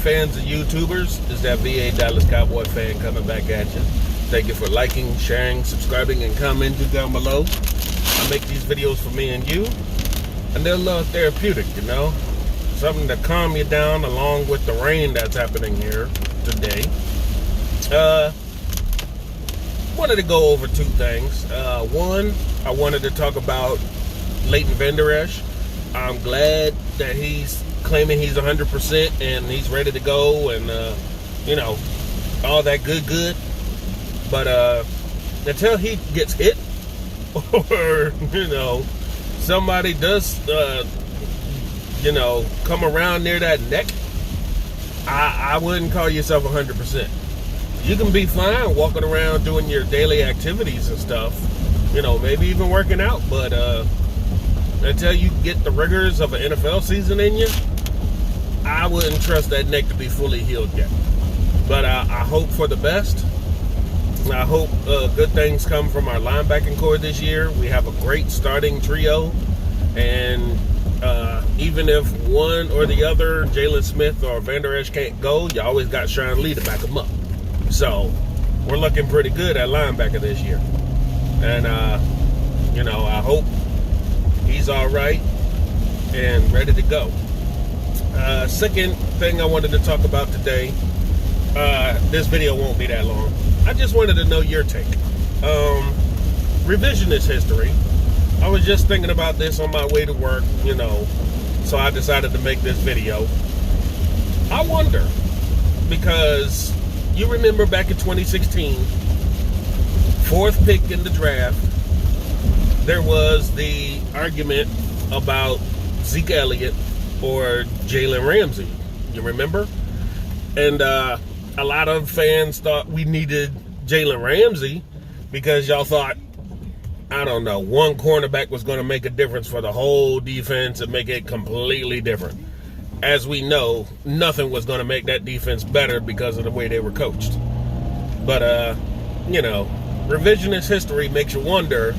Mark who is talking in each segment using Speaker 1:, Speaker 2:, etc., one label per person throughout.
Speaker 1: fans and YouTubers. Is that VA Dallas Cowboy fan coming back at you. Thank you for liking, sharing, subscribing, and commenting down below. I make these videos for me and you, and they're a little therapeutic, you know? Something to calm you down along with the rain that's happening here today. Wanted to go over two things. One, I wanted to talk about Leighton Vander Esch. I'm glad that he's claiming he's 100% and he's ready to go and, all that good. But until he gets hit or, somebody does, come around near that neck, I wouldn't call yourself 100%. You can be fine walking around doing your daily activities and stuff, maybe even working out, but until you get the rigors of an NFL season in you, I wouldn't trust that neck to be fully healed yet. But I hope for the best. I hope good things come from our linebacking core this year. We have a great starting trio, and even if one or the other, Jalen Smith or Vander Esch, can't go, you always got Sean Lee to back them up. So we're looking pretty good at linebacker this year. And, I hope he's all right and ready to go. Second thing I wanted to talk about today, this video won't be that long. I just wanted to know your take. Revisionist history. I was just thinking about this on my way to work, so I decided to make this video. I wonder, because you remember back in 2016, fourth pick in the draft, there was the argument about Zeke Elliott or Jalen Ramsey. You remember? And a lot of fans thought we needed Jalen Ramsey because y'all thought, I don't know, one cornerback was going to make a difference for the whole defense and make it completely different. As we know, nothing was going to make that defense better because of the way they were coached. But, revisionist history makes you wonder,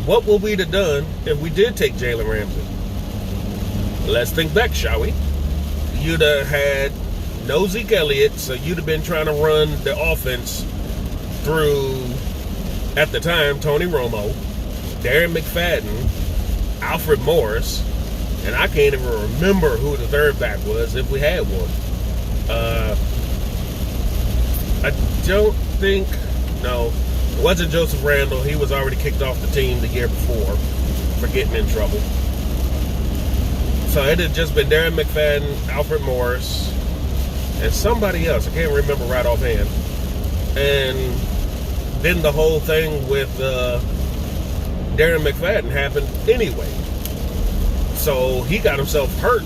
Speaker 1: what would we have done if we did take Jalen Ramsey? Let's think back, shall we? You'd have had no Zeke Elliott, so you'd have been trying to run the offense through, at the time, Tony Romo, Darren McFadden, Alfred Morris, and I can't even remember who the third back was if we had one. I don't think, no, it wasn't Joseph Randle. He was already kicked off the team the year before for getting in trouble. So it had just been Darren McFadden, Alfred Morris, and somebody else. I can't remember right offhand. And then the whole thing with Darren McFadden happened anyway. So he got himself hurt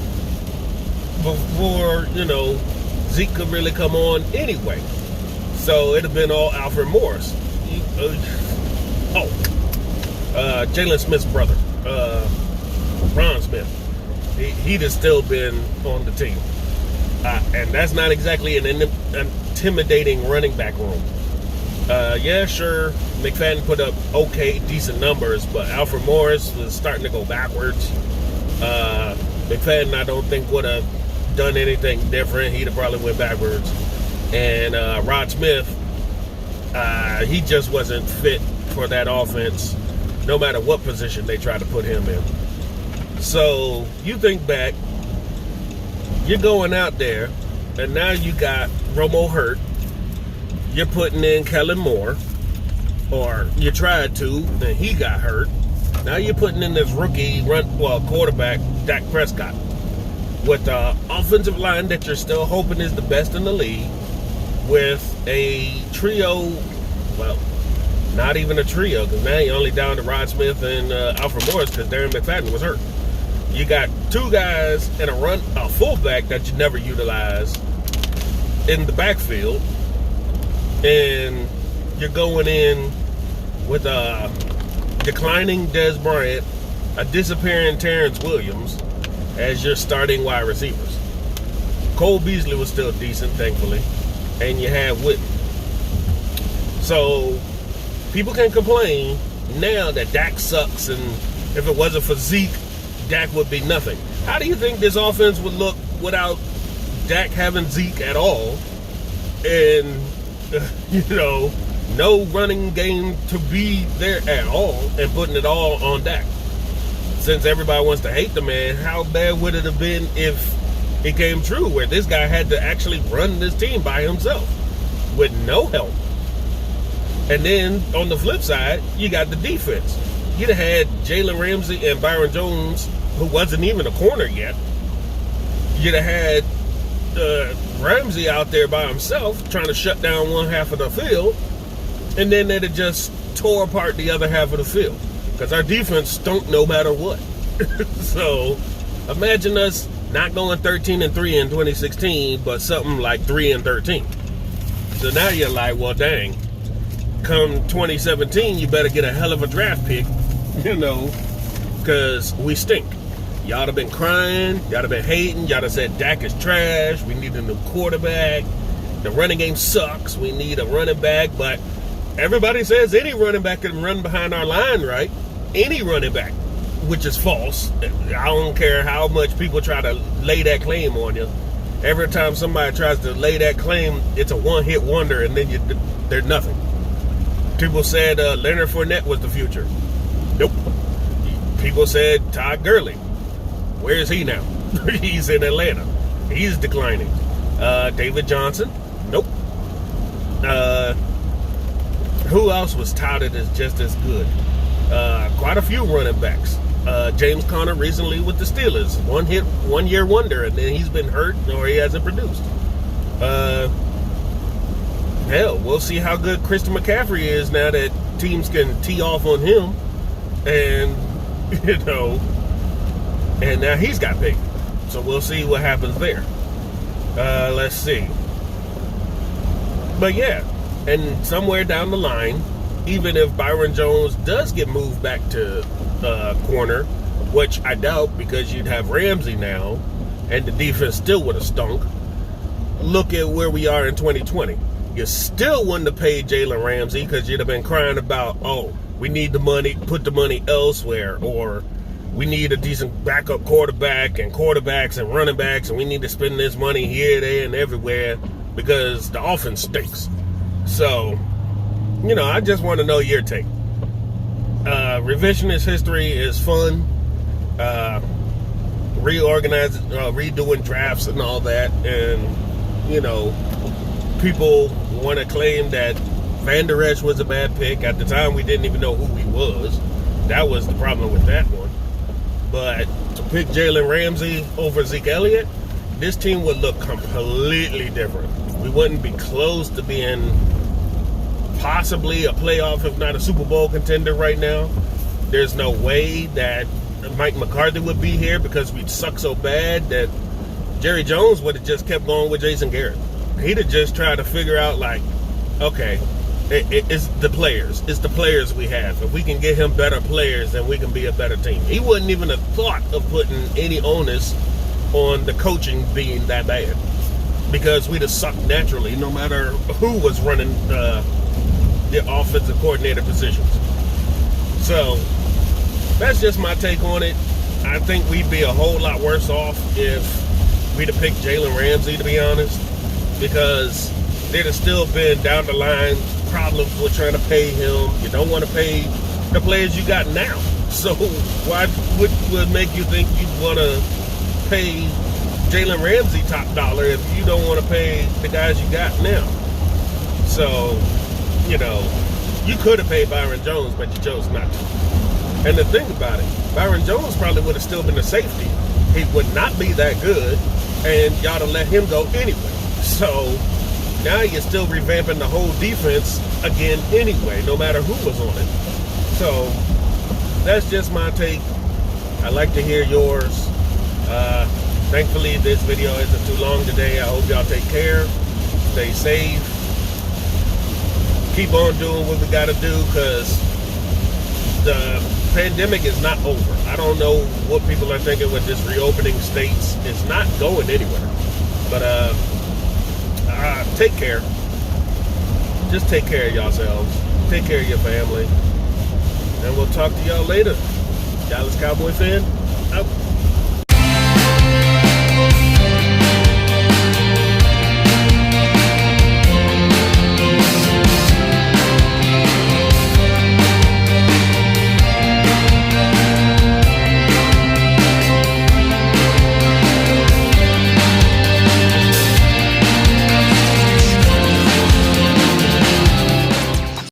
Speaker 1: before, Zeke could really come on anyway. So it'd have been all Alfred Morris. Jalen Smith's brother, Ron Smith. He'd have still been on the team. And that's not exactly an intimidating running back room. Yeah, sure, McFadden put up okay, decent numbers, but Alfred Morris was starting to go backwards. McFadden, I don't think, would have done anything different. He'd have probably went backwards. And Rod Smith, he just wasn't fit for that offense, no matter what position they tried to put him in. So you think back, you're going out there, and now you got Romo hurt. You're putting in Kellen Moore, or you tried to, and he got hurt. Now you're putting in this rookie quarterback, Dak Prescott, with the offensive line that you're still hoping is the best in the league, with a trio, well, not even a trio, because now you're only down to Rod Smith and Alfred Morris because Darren McFadden was hurt. You got two guys and a fullback that you never utilized in the backfield, and you're going in with a declining Dez Bryant, a disappearing Terrence Williams as your starting wide receivers. Cole Beasley was still decent, thankfully, and you had Whitten. So people can complain now that Dak sucks, and if it wasn't for Zeke, Dak would be nothing. How do you think this offense would look without Dak having Zeke at all, and no running game to be there at all, and putting it all on Dak. Since everybody wants to hate the man, how bad would it have been if it came true where this guy had to actually run this team by himself with no help? And then on the flip side, you got the defense. You'd have had Jalen Ramsey and Byron Jones, who wasn't even a corner yet. You'd have had Ramsey out there by himself trying to shut down one half of the field, and then they'd have just tore apart the other half of the field because our defense stunk no matter what. So imagine us not going 13-3 in 2016, but something like 3-13. So now you're like, well, dang, come 2017, you better get a hell of a draft pick, because we stink. Y'all have been crying. Y'all have been hating. Y'all have said Dak is trash. We need a new quarterback. The running game sucks. We need a running back. But everybody says any running back can run behind our line, right? Any running back, which is false. I don't care how much people try to lay that claim on you. Every time somebody tries to lay that claim, it's a one-hit wonder, and then they're nothing. People said Leonard Fournette was the future. Nope. People said Todd Gurley. Where is he now? He's in Atlanta. He's declining. David Johnson? Nope. Who else was touted as just as good? Quite a few running backs. James Conner recently with the Steelers. One year wonder, and then he's been hurt or he hasn't produced. Hell, we'll see how good Christian McCaffrey is now that teams can tee off on him. And, and now he's got paid. So we'll see what happens there. Let's see. But yeah, and somewhere down the line, even if Byron Jones does get moved back to corner, which I doubt because you'd have Ramsey now, and the defense still would have stunk. Look at where we are in 2020. You still wouldn't have paid Jalen Ramsey because you'd have been crying about, oh, we need the money, put the money elsewhere, or we need a decent backup quarterback and quarterbacks and running backs, and we need to spend this money here, there, and everywhere because the offense stinks. So, I just want to know your take. Revisionist history is fun. Redoing drafts and all that, and people want to claim that Van Der Esch was a bad pick. At the time, we didn't even know who he was. That was the problem with that one. But to pick Jalen Ramsey over Zeke Elliott, this team would look completely different. We wouldn't be close to being possibly a playoff, if not a Super Bowl contender right now. There's no way that Mike McCarthy would be here because we'd suck so bad that Jerry Jones would have just kept going with Jason Garrett. He'd have just tried to figure out, okay, it's the players. It's the players we have. If we can get him better players, then we can be a better team. He wouldn't even have thought of putting any onus on the coaching being that bad because we'd have sucked naturally no matter who was running the offensive coordinator positions. So that's just my take on it. I think we'd be a whole lot worse off if we'd have picked Jalen Ramsey, to be honest, because there'd have still been down the line problems with trying to pay him. You don't want to pay the players you got now. So why would make you think you'd want to pay Jalen Ramsey top dollar if you don't want to pay the guys you got now? So, you could have paid Byron Jones, but you chose not to. And the thing about it, Byron Jones probably would have still been a safety. He would not be that good, and y'all to let him go anyway. So now you're still revamping the whole defense again anyway, no matter who was on it. So that's just my take. I'd like to hear yours. Thankfully, this video isn't too long today. I hope y'all take care. Stay safe. Keep on doing what we got to do because the pandemic is not over. I don't know what people are thinking with this reopening states. It's not going anywhere. But take care. Just take care of yourselves. Take care of your family. And we'll talk to y'all later. Dallas Cowboy fan, out.